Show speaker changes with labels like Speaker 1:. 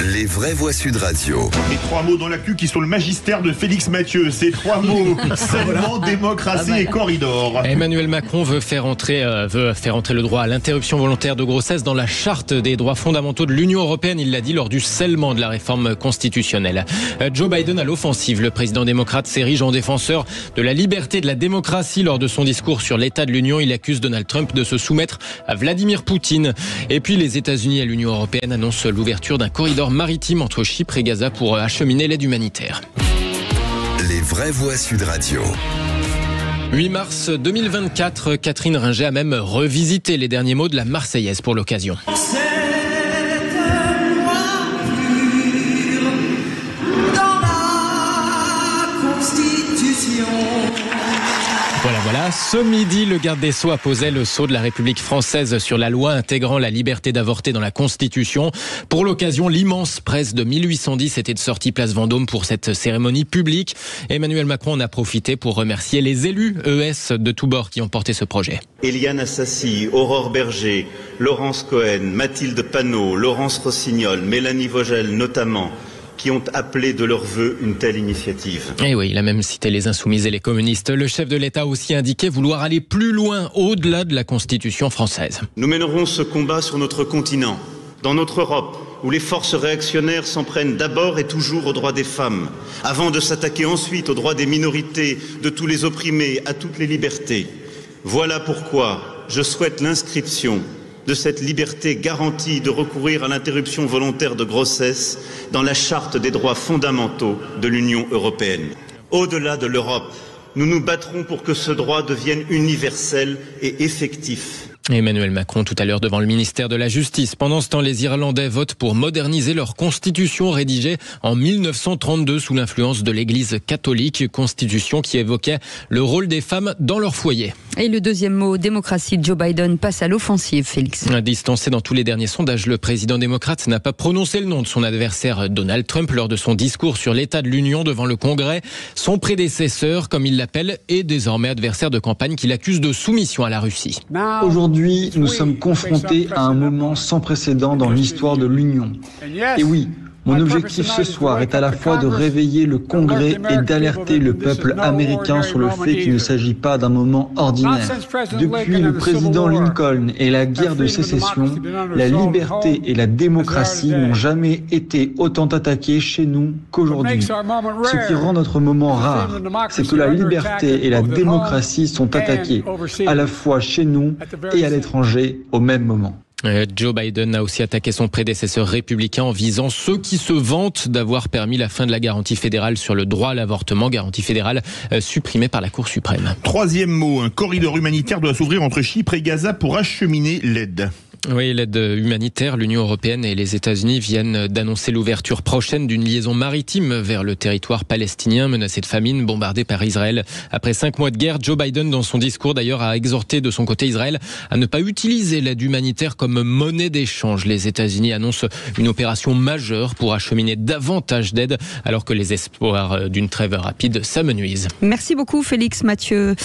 Speaker 1: Les vraies voix Sud Radio.
Speaker 2: Les 3 mots dans l'actu qui sont le magistère de Félix Mathieu. Ces 3 mots, seulement démocratie et corridor.
Speaker 3: Emmanuel Macron veut faire entrer le droit à l'interruption volontaire de grossesse dans la charte des droits fondamentaux de l'Union européenne. Il l'a dit lors du scellement de la réforme constitutionnelle. Joe Biden à l'offensive. Le président démocrate s'érige en défenseur de la liberté et de la démocratie. Lors de son discours sur l'état de l'Union, il accuse Donald Trump de se soumettre à Vladimir Poutine. Et puis les États-Unis et l'Union européenne annoncent l'ouverture d'un corridor maritime entre Chypre et Gaza pour acheminer l'aide humanitaire.
Speaker 1: Les vraies voix Sud Radio.
Speaker 3: 8 mars 2024, Catherine Ringer a même revisité les derniers mots de la Marseillaise pour l'occasion. Voilà. Ce midi, le garde des Sceaux apposait le sceau de la République française sur la loi intégrant la liberté d'avorter dans la Constitution. Pour l'occasion, l'immense presse de 1810 était de sortie place Vendôme pour cette cérémonie publique. Emmanuel Macron en a profité pour remercier les élus ES de tous bords qui ont porté ce projet.
Speaker 4: Eliane Assassi, Aurore Berger, Laurence Cohen, Mathilde Panot, Laurence Rossignol, Mélanie Vogel notamment, qui ont appelé de leur vœu une telle initiative.
Speaker 3: Et oui, il a même cité les insoumises et les communistes. Le chef de l'État a aussi indiqué vouloir aller plus loin, au-delà de la Constitution française.
Speaker 4: Nous mènerons ce combat sur notre continent, dans notre Europe, où les forces réactionnaires s'en prennent d'abord et toujours aux droits des femmes, avant de s'attaquer ensuite aux droits des minorités, de tous les opprimés, à toutes les libertés. Voilà pourquoi je souhaite l'inscription de cette liberté garantie de recourir à l'interruption volontaire de grossesse dans la charte des droits fondamentaux de l'Union européenne. Au-delà de l'Europe, nous nous battrons pour que ce droit devienne universel et effectif.
Speaker 3: Emmanuel Macron tout à l'heure devant le ministère de la Justice. Pendant ce temps, les Irlandais votent pour moderniser leur constitution rédigée en 1932 sous l'influence de l'Église catholique. Constitution qui évoquait le rôle des femmes dans leur foyer.
Speaker 5: Et le deuxième mot, démocratie, Joe Biden passe à l'offensive, Félix.
Speaker 3: Distancé dans tous les derniers sondages, le président démocrate n'a pas prononcé le nom de son adversaire Donald Trump lors de son discours sur l'état de l'Union devant le Congrès. Son prédécesseur, comme il l'appelle, est désormais adversaire de campagne qu'il accuse de soumission à la Russie.
Speaker 6: Aujourd'hui, nous sommes confrontés à un moment sans précédent dans l'histoire de l'Union. Et oui, mon objectif ce soir est à la fois de réveiller le Congrès et d'alerter le peuple américain sur le fait qu'il ne s'agit pas d'un moment ordinaire. Depuis le président Lincoln et la guerre de sécession, la liberté et la démocratie n'ont jamais été autant attaquées chez nous qu'aujourd'hui. Ce qui rend notre moment rare, c'est que la liberté et la démocratie sont attaquées, à la fois chez nous et à l'étranger au même moment.
Speaker 3: Joe Biden a aussi attaqué son prédécesseur républicain en visant ceux qui se vantent d'avoir permis la fin de la garantie fédérale sur le droit à l'avortement, garantie fédérale supprimée par la Cour suprême.
Speaker 2: 3e mot, un corridor humanitaire doit s'ouvrir entre Chypre et Gaza pour acheminer l'aide.
Speaker 3: Oui, l'aide humanitaire, l'Union européenne et les États-Unis viennent d'annoncer l'ouverture prochaine d'une liaison maritime vers le territoire palestinien menacé de famine, bombardé par Israël. Après 5 mois de guerre, Joe Biden, dans son discours d'ailleurs, a exhorté de son côté Israël à ne pas utiliser l'aide humanitaire comme monnaie d'échange. Les États-Unis annoncent une opération majeure pour acheminer davantage d'aide alors que les espoirs d'une trêve rapide s'amenuisent.
Speaker 5: Merci beaucoup Félix Mathieu.